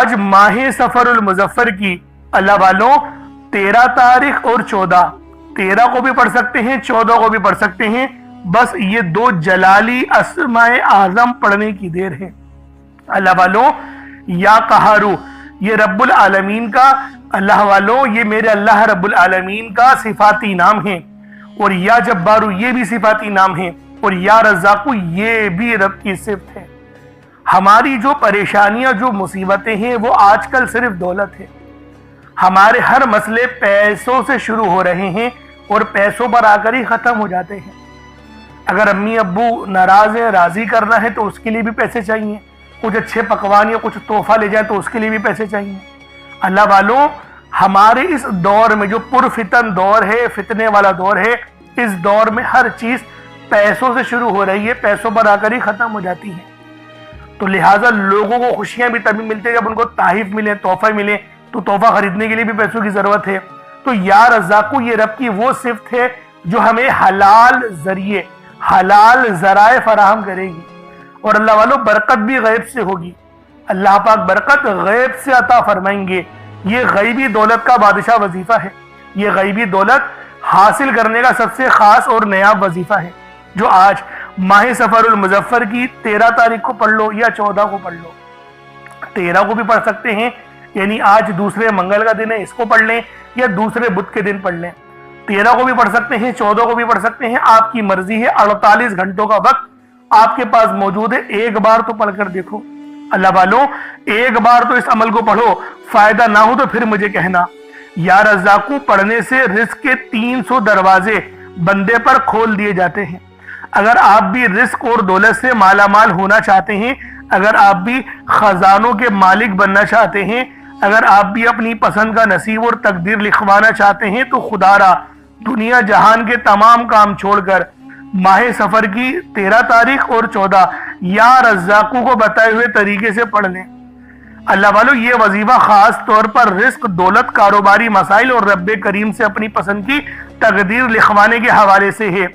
آج ماہ سفر المظفر کی اللہ والوں 13 تاریخ اور 13 کو بھی پڑھ سکتے ہیں، 14 کو بھی پڑھ سکتے ہیں، بس یہ 2 جلالی اسماء اعظم پڑھنے کی دیر ہے۔ اللہ والوں یا قہارو یہ رب العالمین کا، اللہ والوں یہ میرے اللہ رب العالمین کا صفاتی نام ہے، اور یا جبارو یہ بھی صفاتی نام ہے، اور یا رزاقو یہ بھی رب کی صفت ہے۔ ہماری جو پریشانیاں، جو مصیبتیں ہیں، وہ آج کل صرف دولت ہے۔ ہمارے ہر مسئلے پیسوں سے شروع ہو رہے ہیں اور پیسوں پر آ کر ہی ختم ہو جاتے ہیں۔ اگر امی ابو ناراض ہیں، راضی کرنا ہے تو اس کے لیے بھی پیسے چاہیے، کچھ اچھے پکوان یا کچھ تحفہ لے جائیں تو اس کے لیے بھی پیسے چاہیے۔ اللہ والوں ہمارے اس دور میں جو پرفتن دور ہے، فتنے والا دور ہے، اس دور میں ہر چیز پیسوں سے شروع ہو رہی ہے، پیسوں پر آ کر ہی ختم ہو جاتی ہے۔ تو لہٰذا لوگوں کو خوشیاں بھی تبھی ملتی ہیں جب ان کو تحائف ملے، تحفہ ملے، تو تحفہ خریدنے کے لیے بھی پیسوں کی ضرورت ہے۔ تو یا رزاقو یہ رب کی وہ صفت ہے جو ہمیں حلال ذریعے، حلال ذرائع فراہم کرے گی، اور اللہ والوں برکت بھی غیب سے ہوگی۔ اللہ پاک برکت غیب سے عطا فرمائیں گے۔ یہ غیبی دولت کا بادشاہ وظیفہ ہے، یہ غیبی دولت حاصل کرنے کا سب سے خاص اور نایاب وظیفہ ہے، جو آج ماہ سفر المظفر کی 13 تاریخ کو پڑھ لو یا 14 کو پڑھ لو۔ 13 کو بھی پڑھ سکتے ہیں، یعنی آج دوسرے منگل کا دن ہے، اس کو پڑھ لیں، یا دوسرے بدھ کے دن پڑھ لیں۔ 13 کو بھی پڑھ سکتے ہیں، 14 کو بھی پڑھ سکتے ہیں، آپ کی مرضی ہے۔ 48 گھنٹوں کا وقت آپ کے پاس موجود ہے، ایک بار تو پڑھ کر دیکھو۔ اللہ والوں ایک بار تو اس عمل کو پڑھو، فائدہ نہ ہو تو پھر مجھے کہنا۔ یا رزاقو پڑھنے سے رزق کے 300 دروازے بندے پر کھول دیے جاتے ہیں۔ اگر آپ بھی رزق اور دولت سے مالا مال ہونا چاہتے ہیں، اگر آپ بھی خزانوں کے مالک بننا چاہتے ہیں، اگر آپ بھی اپنی پسند کا نصیب اور تقدیر لکھوانا چاہتے ہیں، تو خدا را دنیا جہان کے تمام کام چھوڑ کر ماہ سفر کی 13 تاریخ اور 14 یا رزاقو کو بتائے ہوئے طریقے سے پڑھ لیں۔ اللہ والوں یہ وظیفہ خاص طور پر رزق، دولت، کاروباری مسائل اور رب کریم سے اپنی پسند کی تقدیر لکھوانے کے حوالے سے ہے۔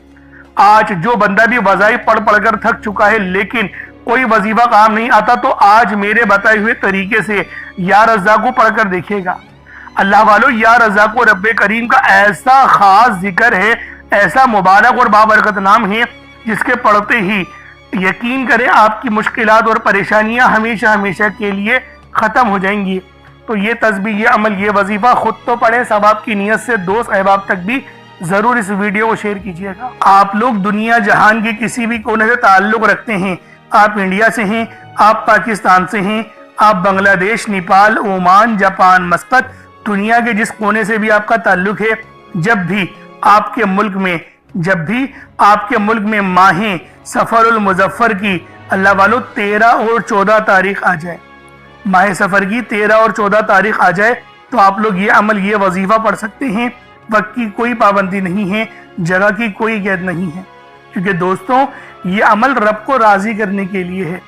آج جو بندہ بھی وظائف پڑھ پڑھ کر تھک چکا ہے لیکن کوئی وظیفہ کام نہیں آتا، تو آج میرے بتائے ہوئے طریقے سے یا رزاقو پڑھ کر دیکھے گا۔ اللہ والوں یا رزاقو رب کریم کا ایسا خاص ذکر ہے، ایسا مبارک اور بابرکت نام ہے، جس کے پڑھتے ہی یقین کریں آپ کی مشکلات اور پریشانیاں ہمیشہ ہمیشہ کے لیے ختم ہو جائیں گی۔ تو یہ تسبیح، یہ عمل، یہ وظیفہ خود تو پڑھیں، ثواب کی نیت سے دوست احباب تک بھی ضرور اس ویڈیو کو شیئر کیجیے گا۔ آپ لوگ دنیا جہان کے کسی بھی کونے سے تعلق رکھتے ہیں، آپ انڈیا سے ہیں، آپ پاکستان سے ہیں، آپ بنگلہ دیش، نیپال، عمان، جاپان، مسقط، دنیا کے جس کونے سے بھی آپ کا تعلق ہے، جب بھی آپ کے ملک میں ماہ سفر المظفر کی اللہ والوں 13 اور 14 تاریخ آ جائے، ماہ سفر کی 13 اور 14 تاریخ آ جائے، تو آپ لوگ یہ عمل، یہ وظیفہ پڑھ سکتے ہیں۔ وقت کی کوئی پابندی نہیں ہے، جگہ کی کوئی قید نہیں ہے، کیونکہ دوستوں یہ عمل رب کو راضی کرنے کے لیے ہے۔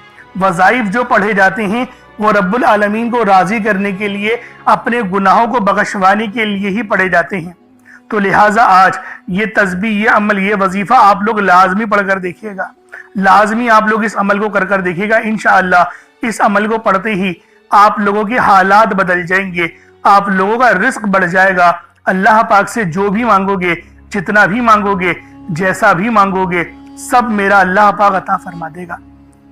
وظائف جو پڑھے جاتے ہیں وہ رب العالمین کو راضی کرنے کے لیے، اپنے گناہوں کو بخشوانے کے لیے ہی پڑھے جاتے ہیں۔ تو لہٰذا آج یہ تسبیح، یہ عمل، یہ وظیفہ آپ لوگ لازمی پڑھ کر دیکھیے گا، لازمی آپ لوگ اس عمل کو کر دیکھیے گا۔ انشاءاللہ اس عمل کو پڑھتے ہی آپ لوگوں کے حالات بدل جائیں گے، آپ لوگوں کا رزق بڑھ جائے گا۔ اللہ پاک سے جو بھی مانگو گے، جتنا بھی مانگو گے، جیسا بھی مانگو گے، سب میرا اللہ پاک عطا فرما دے گا۔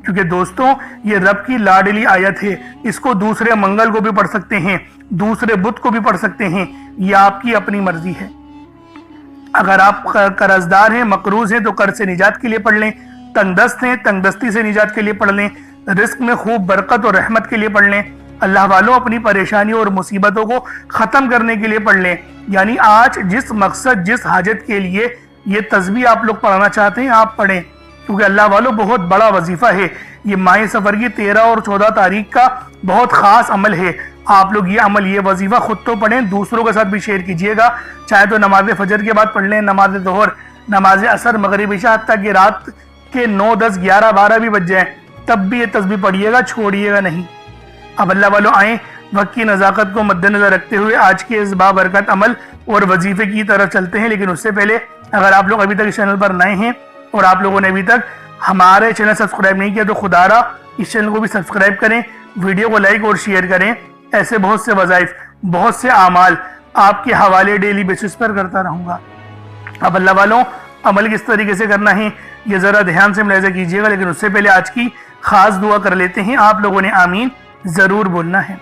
کیونکہ دوستوں یہ رب کی لاڈلی آیت ہے، اس کو دوسرے منگل کو بھی پڑھ سکتے ہیں، دوسرے بدھ کو بھی پڑھ سکتے ہیں، یہ آپ کی اپنی مرضی ہے۔ اگر آپ قرضدار ہیں، مقروض ہیں، تو قرض سے نجات کے لیے پڑھ لیں، تنگ دست ہیں، تنگ دستی سے نجات کے لیے پڑھ لیں، رزق میں خوب برکت اور رحمت کے لیے پڑھ لیں، اللہ والوں اپنی پریشانیوں اور مصیبتوں کو ختم کرنے کے لیے پڑھ لیں۔ یعنی آج جس مقصد، جس حاجت کے لیے یہ تسبیح آپ لوگ پڑھنا چاہتے ہیں، آپ پڑھیں، کیونکہ اللہ والوں بہت بڑا وظیفہ ہے۔ یہ ماہ سفر کی 13 اور 14 تاریخ کا بہت خاص عمل ہے۔ آپ لوگ یہ عمل، یہ وظیفہ خود تو پڑھیں، دوسروں کے ساتھ بھی شیئر کیجیے گا، چاہے تو نماز فجر کے بعد پڑھ لیں، نماز ظہر، نماز عصر، مغرب، عشاء، حتیٰ کہ رات کے 9، 10، 11، 12 بھی بج جائیں، تب بھی یہ تسبیح پڑھیے گا، چھوڑیے گا نہیں۔ اب اللہ والوں آئیں، وقت کی نزاکت کو مد نظر رکھتے ہوئے آج کے اس بابرکت عمل اور وظیفے کی طرف چلتے ہیں۔ لیکن اس سے پہلے اگر آپ لوگ ابھی تک اس چینل پر نئے ہیں اور آپ لوگوں نے ابھی تک ہمارے چینل سبسکرائب نہیں کیا، تو خدا را اس چینل کو بھی سبسکرائب کریں، ویڈیو کو لائک اور شیئر کریں. ایسے بہت سے وظائف، بہت سے اعمال آپ کے حوالے ڈیلی بیسس پر کرتا رہوں گا. اب اللہ والوں، عمل کس طریقے سے کرنا ہے یہ ذرا دھیان سے ملاحظہ کیجیے گا، لیکن اس سے پہلے آج کی خاص دعا کر لیتے ہیں. آپ لوگوں نے آمین ضرور بولنا ہے.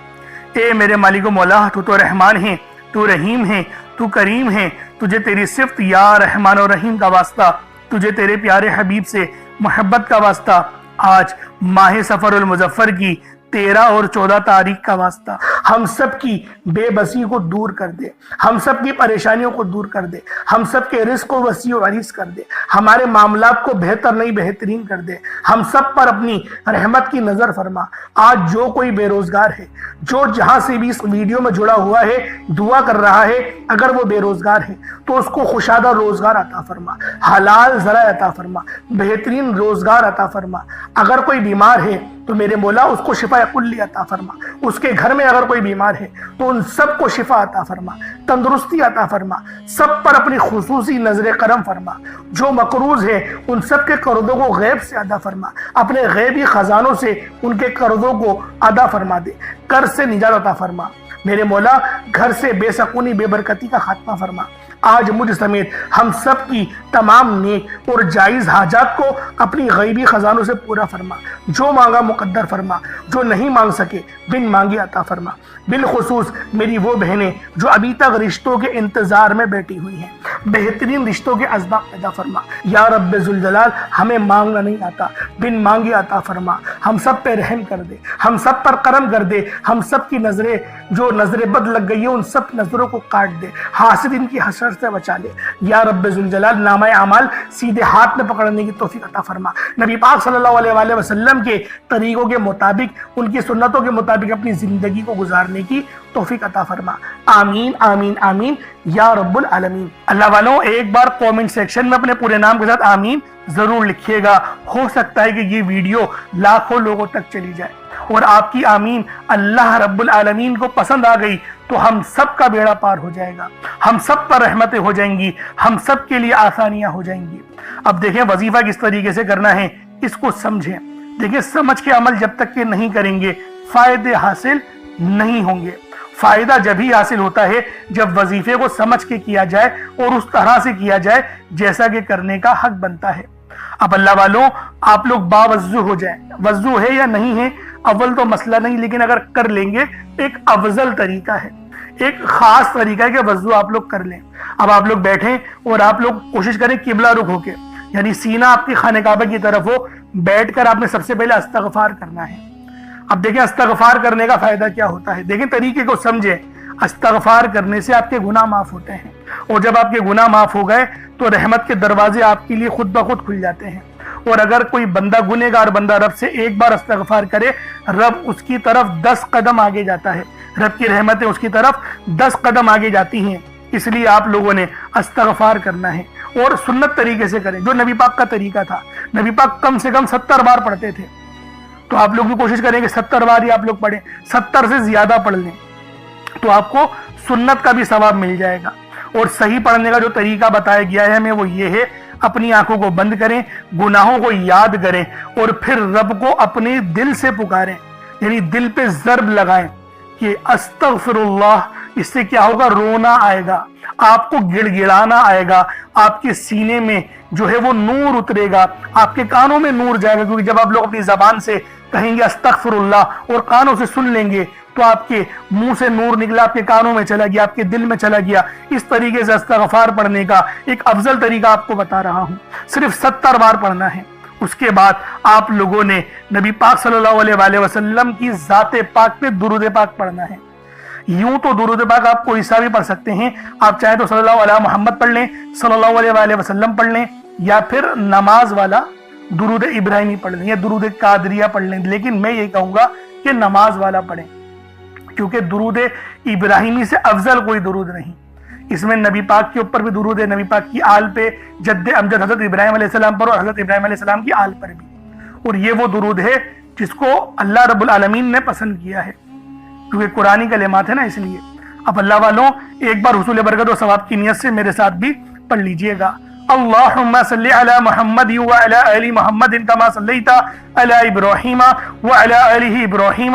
اے میرے مالک و مولا، تو رحمان ہے، تو رحیم ہے، تو کریم ہے. تجھے تیری صفت یا رحمان و رحیم کا واسطہ، تجھے تیرے پیارے حبیب سے محبت کا واسطہ، آج ماہ سفر المظفر کی 13 اور 14 تاریخ کا واسطہ، ہم سب کی بے بسی کو دور کر دے، ہم سب کی پریشانیوں کو دور کر دے، ہم سب کے رزق کو وسیع و عریض کر دے، ہمارے معاملات کو بہتر نہیں بہترین کر دے، ہم سب پر اپنی رحمت کی نظر فرما. آج جو کوئی بے روزگار ہے، جو جہاں سے بھی اس ویڈیو میں جڑا ہوا ہے دعا کر رہا ہے، اگر وہ بے روزگار ہے تو اس کو خوشادہ روزگار عطا فرما، حلال ذرائع عطا فرما، بہترین روزگار عطا فرما. اگر کوئی بیمار ہے تو میرے مولا اس کو شفا کلی عطا فرما. اس کے گھر میں اگر کوئی بیمار ہے تو ان سب کو شفا عطا فرما، تندرستی عطا فرما، سب پر اپنی خصوصی نظر کرم فرما. جو مقروض ہے ان سب کے قرضوں کو غیب سے ادا فرما، اپنے غیبی خزانوں سے ان کے قرضوں کو ادا فرما دے، قرض سے نجات عطا فرما. میرے مولا گھر سے بے سکونی بے برکتی کا خاتمہ فرما. آج مجھ سمیت ہم سب کی تمام نیک اور جائز حاجات کو اپنی غیبی خزانوں سے پورا فرما. جو مانگا مقدر فرما، جو نہیں مانگ سکے بن مانگے عطا فرما. بالخصوص میری وہ بہنیں جو ابھی تک رشتوں کے انتظار میں بیٹھی ہوئی ہیں، بہترین رشتوں کے اسباب پیدا فرما. یا رب ذوالجلال، ہمیں مانگنا نہیں آتا، بن مانگے عطا فرما. ہم سب پہ رحم کر دے، ہم سب پر کرم کر دے. ہم سب کی نظریں جو نظر بد لگ گئی ہے ان سب نظروں کو کاٹ دے، حاسدین کی حسد سے بچا لے. یا رب ذوالجلال، نامہ اعمال سیدھے ہاتھ میں پکڑنے کی توفیق عطا فرما. نبی پاک صلی اللہ علیہ وآلہ وسلم کے طریقوں کے مطابق، ان کی سنتوں کے مطابق اپنی زندگی کو گزارنے کی توفیق عطا فرما. آمین آمین آمین یا رب العالمین. اللہ والوں، ایک بار کومنٹ سیکشن میں اپنے پورے نام کے ساتھ آمین ضرور لکھیے گا. ہو سکتا ہے کہ یہ ویڈیو لاکھوں لوگوں تک چلی جائے اور آپ کی آمین اللہ رب العالمین کو پسند آ گئی تو ہم سب کا بیڑا پار ہو جائے گا، ہم سب پر رحمتیں ہو جائیں گی، ہم سب کے لیے آسانیاں ہو جائیں گی. اب دیکھیں وظیفہ کس طریقے سے کرنا ہے، اس کو سمجھیں. دیکھیں سمجھ کے عمل جب تک کہ نہیں کریں گے فائدے حاصل نہیں ہوں گے. فائدہ جب ہی حاصل ہوتا ہے جب وظیفے کو سمجھ کے کیا جائے اور اس طرح سے کیا جائے جیسا کہ کرنے کا حق بنتا ہے. اب اللہ والوں، آپ لوگ باوضو ہو جائیں. وضو ہے یا نہیں ہے اول تو مسئلہ نہیں، لیکن اگر کر لیں گے ایک افضل طریقہ ہے، ایک خاص طریقہ ہے کہ وضو آپ لوگ کر لیں. اب آپ لوگ بیٹھیں اور آپ لوگ کوشش کریں قبلہ رخ ہو کے، یعنی سینہ آپ کی خانہ کعبہ کی طرف ہو. بیٹھ کر آپ نے سب سے پہلے استغفار کرنا ہے. اب دیکھیں استغفار کرنے کا فائدہ کیا ہوتا ہے، دیکھیں طریقے کو سمجھیں. استغفار کرنے سے آپ کے گناہ معاف ہوتے ہیں، اور جب آپ کے گناہ معاف ہو گئے تو رحمت کے دروازے آپ کے لیے خود بخود کھل جاتے ہیں. اور اگر کوئی بندہ گنہگار بندہ رب سے ایک بار استغفار کرے، رب اس کی طرف 10 قدم آگے جاتا ہے، رب کی رحمتیں اس کی طرف 10 قدم آگے جاتی ہیں. اس لیے آپ لوگوں نے استغفار کرنا ہے اور سنت طریقے سے کریں جو نبی پاک کا طریقہ تھا. نبی پاک کم سے کم 70 بار پڑھتے تھے، تو آپ لوگ بھی کوشش کریں کہ 70 بار ہی آپ لوگ پڑھیں. 70 سے زیادہ پڑھ لیں تو آپ کو سنت کا بھی ثواب مل جائے گا. اور صحیح پڑھنے کا جو طریقہ بتایا گیا ہے ہمیں وہ یہ ہے، اپنی آنکھوں کو بند کریں، گناہوں کو یاد کریں اور پھر رب کو اپنے دل سے پکاریں، یعنی دل پہ ضرب لگائیں کہ استغفر اللہ. اس سے کیا ہوگا، رونا آئے گا، آپ کو گڑ گڑانا آئے گا، آپ کے سینے میں جو ہے وہ نور اترے گا، آپ کے کانوں میں نور جائے گا. کیونکہ جب آپ لوگ اپنی زبان سے کہیں گے استغفر اللہ اور کانوں سے سن لیں گے تو آپ کے منہ سے نور نکلا، آپ کے کانوں میں چلا گیا، آپ کے دل میں چلا گیا. اس طریقے سے استغفار پڑھنے کا ایک افضل طریقہ آپ کو بتا رہا ہوں. صرف 70 بار پڑھنا ہے. اس کے بعد آپ لوگوں نے نبی پاک صلی اللہ علیہ وآلہ وسلم کی ذات پاک پہ درود پاک پڑھنا ہے. یوں تو درود پاک آپ کوئی سا بھی پڑھ سکتے ہیں، آپ چاہیں تو صلی اللہ علیہ محمد پڑھ لیں، صلی اللہ علیہ وآلہ وسلم پڑھ لیں، یا پھر نماز والا درود ابراہیمی پڑھ لیں یا درود قادریہ پڑھ لیں. لیکن میں یہ کہوں گا کہ نماز والا پڑھیں، کیونکہ درود ابراہیمی سے افضل کوئی درود نہیں. اس میں نبی پاک کے اوپر بھی درود ہے، نبی پاک کی آل پہ، جد امجد حضرت ابراہیم علیہ السلام پر اور حضرت ابراہیم علیہ السلام کی آل پر بھی. اور یہ وہ درود ہے جس کو اللہ رب العالمین نے پسند کیا ہے، کیونکہ قرآنی کلمات ہے نا، اس لیے. اب اللہ والوں، ایک بار حصول برکت و ثواب کی نیت سے میرے ساتھ بھی پڑھ لیجئے گا. اللہم صلی علی محمد وعلی آل محمد کما صلیت علی ابراہیم وعلی آل ابراہیم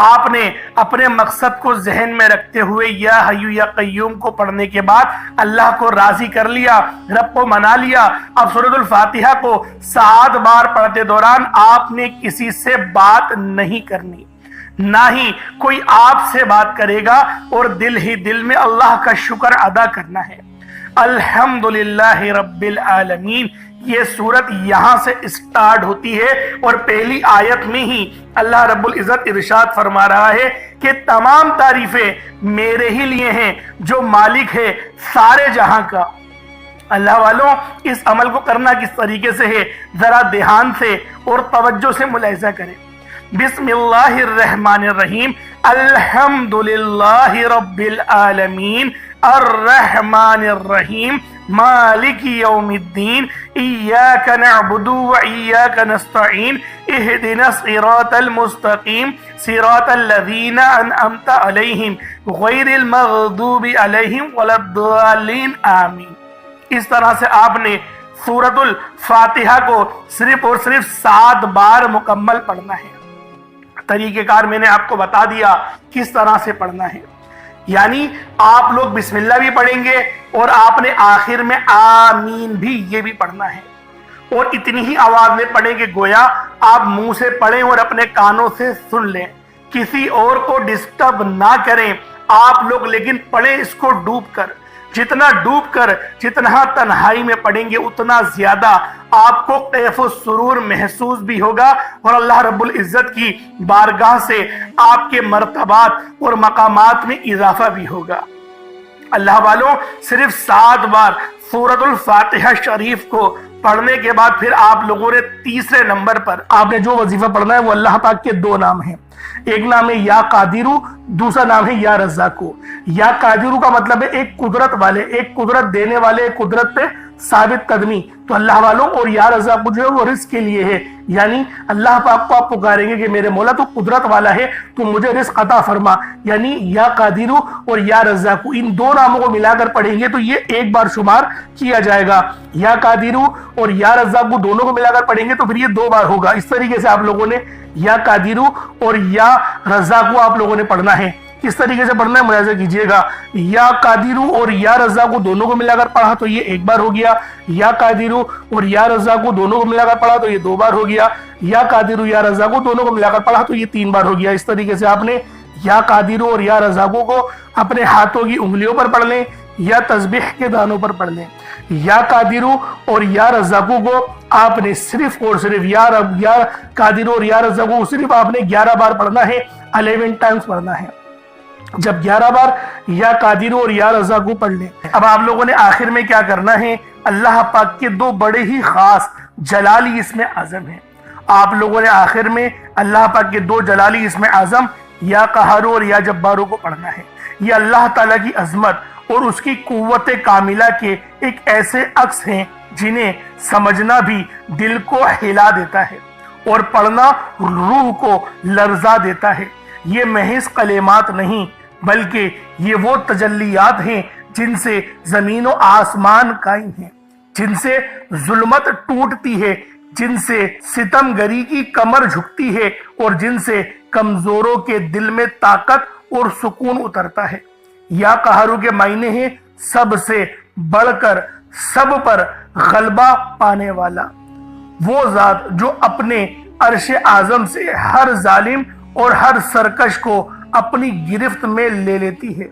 آپ نے اپنے مقصد کو ذہن میں رکھتے ہوئے یا حیو یا قیوم کو پڑھنے کے بعد اللہ کو راضی کر لیا، رب کو منا لیا۔ اب سورۃ الفاتحہ کو 7 بار پڑھتے دوران آپ نے کسی سے بات نہیں کرنی، نہ ہی کوئی آپ سے بات کرے گا، اور دل ہی دل میں اللہ کا شکر ادا کرنا ہے۔ الحمدللہ رب العالمین، یہ سورت یہاں سے اسٹارٹ ہوتی ہے، اور پہلی آیت میں ہی اللہ رب العزت ارشاد فرما رہا ہے کہ تمام تعریفیں میرے ہی لیے ہیں جو مالک ہے سارے جہاں کا۔ اللہ والوں، اس عمل کو کرنا کس طریقے سے ہے، ذرا دھیان سے اور توجہ سے ملاحظہ کریں۔ بسم اللہ الرحمن الرحیم، الحمدللہ رب العالمین الرحمن الرحیم مالک یوم الدین ایاک نعبد و ایاک نستعین اہدنا الصراط المستقیم صراط الذین انعمت علیہم غیر المغضوب علیہم ولا الضالین آمین۔ اس طرح سے آپ نے سورۃ الفاتحہ کو صرف اور صرف 7 بار مکمل پڑھنا ہے۔ طریقہ کار میں نے آپ کو بتا دیا کس طرح سے پڑھنا ہے، یعنی آپ لوگ بسم اللہ بھی پڑھیں گے، اور آپ نے آخر میں آمین بھی یہ بھی پڑھنا ہے، اور اتنی ہی آواز میں پڑھیں کہ گویا آپ منہ سے پڑھیں اور اپنے کانوں سے سن لیں، کسی اور کو ڈسٹرب نہ کریں آپ لوگ، لیکن پڑھیں اس کو ڈوب کر۔ جتنا ڈوب کر، جتنا تنہائی میں پڑھیں گے، اتنا زیادہ آپ کو کیف و سرور محسوس بھی ہوگا، اور اللہ رب العزت کی بارگاہ سے آپ کے مرتبات اور مقامات میں اضافہ بھی ہوگا۔ اللہ والوں، صرف 7 بار سورۃ الفاتحہ شریف کو پڑھنے کے بعد پھر آپ لوگوں نے تیسرے نمبر پر آپ نے جو وظیفہ پڑھنا ہے وہ اللہ پاک کے 2 نام ہیں، ایک نام ہے یا قادرو، دوسرا نام ہے یا رزاقو۔ یا قادرو کا مطلب ہے ایک قدرت والے، ایک قدرت دینے والے، ایک قدرت پہ ثابت قدمی، تو اللہ والوں، اور یا رزاقو جو ہے وہ رزق کے لیے ہے، یعنی اللہ پاک کو آپ پکاریں گے کہ میرے مولا تو قدرت والا ہے، تو مجھے رزق عطا فرما، یعنی یا قادرو اور یا رزاقو، ان 2 ناموں کو ملا کر پڑھیں گے تو یہ ایک بار شمار کیا جائے گا۔ یا قادرو اور یا رزاقو دونوں کو ملا کر پڑھیں گے تو پھر یہ 2 بار ہوگا۔ اس طریقے سے آپ لوگوں نے یا قادرو اور یا رزاقو آپ لوگوں نے پڑھنا ہے۔ کس طریقے سے پڑھنا ہے ملاحظہ کیجئے گا، یا قادرو اور یا رزاقو دونوں کو ملا کر پڑھا تو یہ 1 بار ہو گیا، یا قادرو اور یا رزاقو دونوں کو ملا کر پڑھا تو یہ 2 بار ہو گیا، یا قادرو یا رزاقو دونوں کو ملا کر پڑھا تو یہ 3 بار ہو گیا۔ اس طریقے سے آپ نے یا قادرو اور یا رزاقو کو اپنے ہاتھوں کی انگلیوں پر پڑھ لیں یا تسبیح کے دانوں پر پڑھ لیں۔ یا قادرو اور یا رزاقو کو آپ نے صرف اور صرف یا قادرو اور یا رزاقو صرف آپ نے 11 بار پڑھنا ہے، 11 ٹائمز پڑھنا ہے۔ جب 11 بار یا قادرو اور یا رزاقو پڑھ لیں، اب آپ لوگوں نے آخر میں کیا کرنا ہے، اللہ پاک کے 2 بڑے ہی خاص جلالی اسم اعظم ہیں، آپ لوگوں نے آخر میں اللہ پاک کے 2 جلالی اسم اعظم یا قہارو اور یا جبارو کو پڑھنا ہے۔ یہ اللہ تعالیٰ کی عظمت اور اس کی قوت کاملہ کے ایک ایسے عکس ہیں جنہیں سمجھنا بھی دل کو ہلا دیتا ہے اور پڑھنا روح کو لرزا دیتا ہے۔ یہ محض کلمات نہیں بلکہ یہ وہ تجلیات ہیں جن سے زمین و آسمان قائم ہیں، جن سے ظلمت ٹوٹتی ہے، جن سے ستم گری کی کمر جھکتی ہے، اور جن سے کمزوروں کے دل میں طاقت اور سکون اترتا ہے۔ یا قہرو کے معنی ہیں سب سے بڑھ کر سب پر غلبہ پانے والا، وہ ذات جو اپنے عرش اعظم سے ہر ظالم اور ہر سرکش کو اپنی گرفت میں لے لیتی ہے۔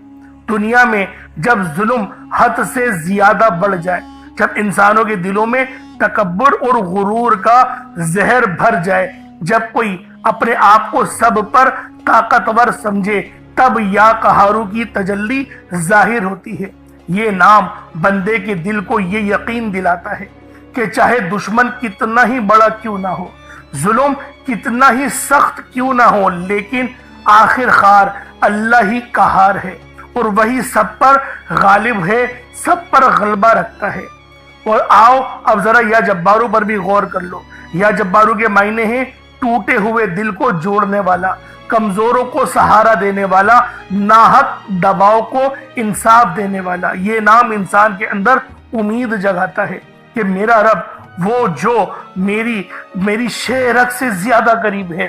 دنیا میں جب ظلم حد سے زیادہ بڑھ جائے، جب انسانوں کے دلوں میں تکبر اور غرور کا زہر بھر جائے، جب کوئی اپنے آپ کو سب پر طاقتور سمجھے، تب یا قہارو کی تجلی ظاہر ہوتی ہے۔ یہ نام بندے کے دل کو یہ یقین دلاتا ہے کہ چاہے دشمن کتنا ہی بڑا کیوں نہ ہو، ظلم کتنا ہی سخت کیوں نہ ہو، لیکن آخر کار اللہ ہی قہار ہے، اور وہی سب پر غالب ہے، سب پر غلبہ رکھتا ہے۔ اور آؤ اب ذرا یا جبارو پر بھی غور کر لو۔ یا جبارو کے معنی ہیں ٹوٹے ہوئے دل کو جوڑنے والا، کمزوروں کو سہارا دینے والا، ناحق دباؤ کو انصاف دینے والا۔ یہ نام انسان کے اندر امید جگاتا ہے کہ میرا رب وہ جو میری شہ رگ سے زیادہ قریب ہے،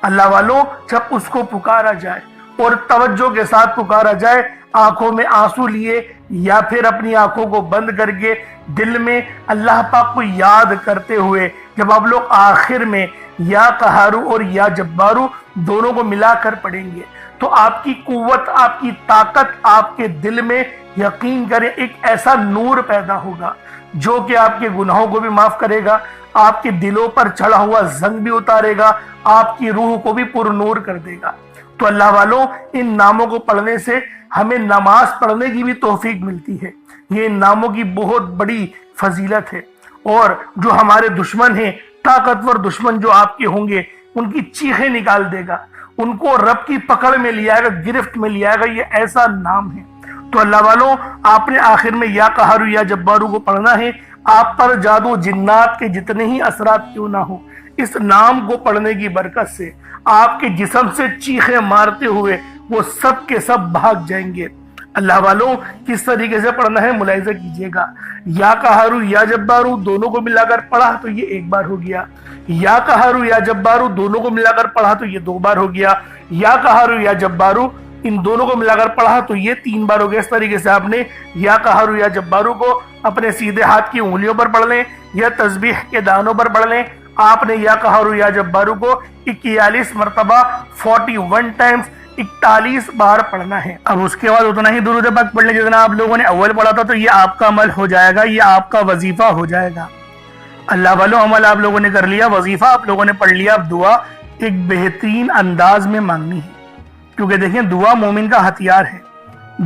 اللہ والوں جب اس کو پکارا جائے اور توجہ کے ساتھ پکارا جائے، آنکھوں میں آنسو لیے یا پھر اپنی آنکھوں کو بند کر کے دل میں اللہ پاک کو یاد کرتے ہوئے، جب آپ لوگ آخر میں یا قہارو اور یا جبارو دونوں کو ملا کر پڑھیں گے تو آپ کی قوت، آپ کی طاقت، آپ کے دل میں یقین کریں ایک ایسا نور پیدا ہوگا جو کہ آپ کے گناہوں کو بھی معاف کرے گا، آپ کے دلوں پر چڑھا ہوا زنگ بھی اتارے گا، آپ کی روح کو بھی پر نور کر دے گا۔ تو اللہ والوں ان ناموں کو پڑھنے سے ہمیں نماز پڑھنے کی بھی توفیق ملتی ہے۔ یہ ان ناموں کی بہت بڑی فضیلت ہے، اور جو ہمارے دشمن ہیں، طاقتور دشمن جو آپ کے ہوں گے، ان کی چیخیں نکال دے گا، ان کو رب کی پکڑ میں لے آئے گا، گرفت میں لے آئے گا۔ یہ ایسا نام ہے۔ تو اللہ والوں آپ نے آخر میں یا قہارو یا جبارو کو پڑھنا ہے۔ آپ پر جادو جنات کے جتنے ہی اثرات کیوں نہ ہو، اس نام کو پڑھنے کی برکت سے آپ کے جسم سے چیخیں مارتے ہوئے وہ سب کے سب بھاگ جائیں گے۔ اللہ والوں کس طریقے سے پڑھنا ہے ملاحظہ کیجئے گا۔ یا قہارو یا جبارو دونوں کو ملا کر پڑھا تو یہ ایک بار ہو گیا، یا قہارو یا جبارو دونوں کو ملا کر پڑھا تو یہ دو بار ہو گیا، یا قہارو یا جبارو ان دونوں کو ملا کر پڑھا تو یہ تین بار ہو گیا۔ اس طریقے سے آپ نے یا قہارو یا جبارو کو اپنے سیدھے ہاتھ کی انگلیوں پر پڑھ لیں یا تسبیح کے دانوں پر پڑھ لیں۔ آپ نے یا قہارو یا جبارو کو 41 مرتبہ 41 ٹائمز 41 بار پڑھنا ہے۔ اب اس کے بعد اتنا ہی درود پاک پڑھ لیں جتنا آپ لوگوں نے اول پڑھا تھا، تو یہ آپ کا عمل ہو جائے گا، یہ آپ کا وظیفہ ہو جائے گا۔ اللہ والوں عمل آپ لوگوں نے کر لیا، وظیفہ آپ لوگوں نے پڑھ لیا۔ اب دعا ایک بہترین انداز میں مانگنی ہے، کیونکہ دیکھیں دعا مومن کا ہتھیار ہے۔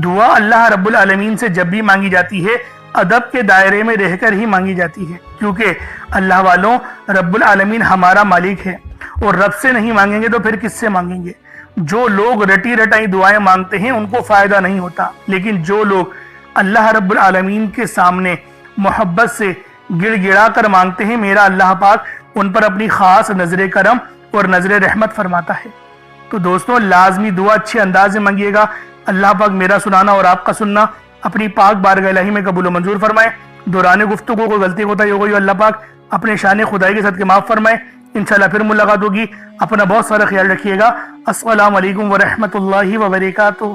دعا اللہ رب العالمین سے جب بھی مانگی جاتی ہے ادب کے دائرے میں رہ کر ہی مانگی جاتی ہے، کیونکہ اللہ والوں رب العالمین ہمارا مالک ہے، اور رب سے نہیں مانگیں گے تو پھر کس سے مانگیں گے؟ جو لوگ رٹی رٹائی دعائیں مانگتے ہیں ان کو فائدہ نہیں ہوتا، لیکن جو لوگ اللہ رب العالمین کے سامنے محبت سے گڑ گڑا کر مانگتے ہیں، میرا اللہ پاک ان پر اپنی خاص نظر کرم اور نظر رحمت فرماتا ہے۔ تو دوستوں لازمی دعا اچھے انداز میں مانگیے گا۔ اللہ پاک میرا سنانا اور آپ کا سننا اپنی پاک بارگاہ الہی میں قبول و منظور فرمائے۔ دوران گفتگو کو غلطی کوتاہی ہو گئی اللہ پاک اپنے شان خدائی کے صدقے معاف فرمائے۔ انشاءاللہ پھر ملاقات ہوگی۔ اپنا بہت سارا خیال رکھیے گا۔ السلام علیکم ورحمۃ اللہ وبرکاتہ۔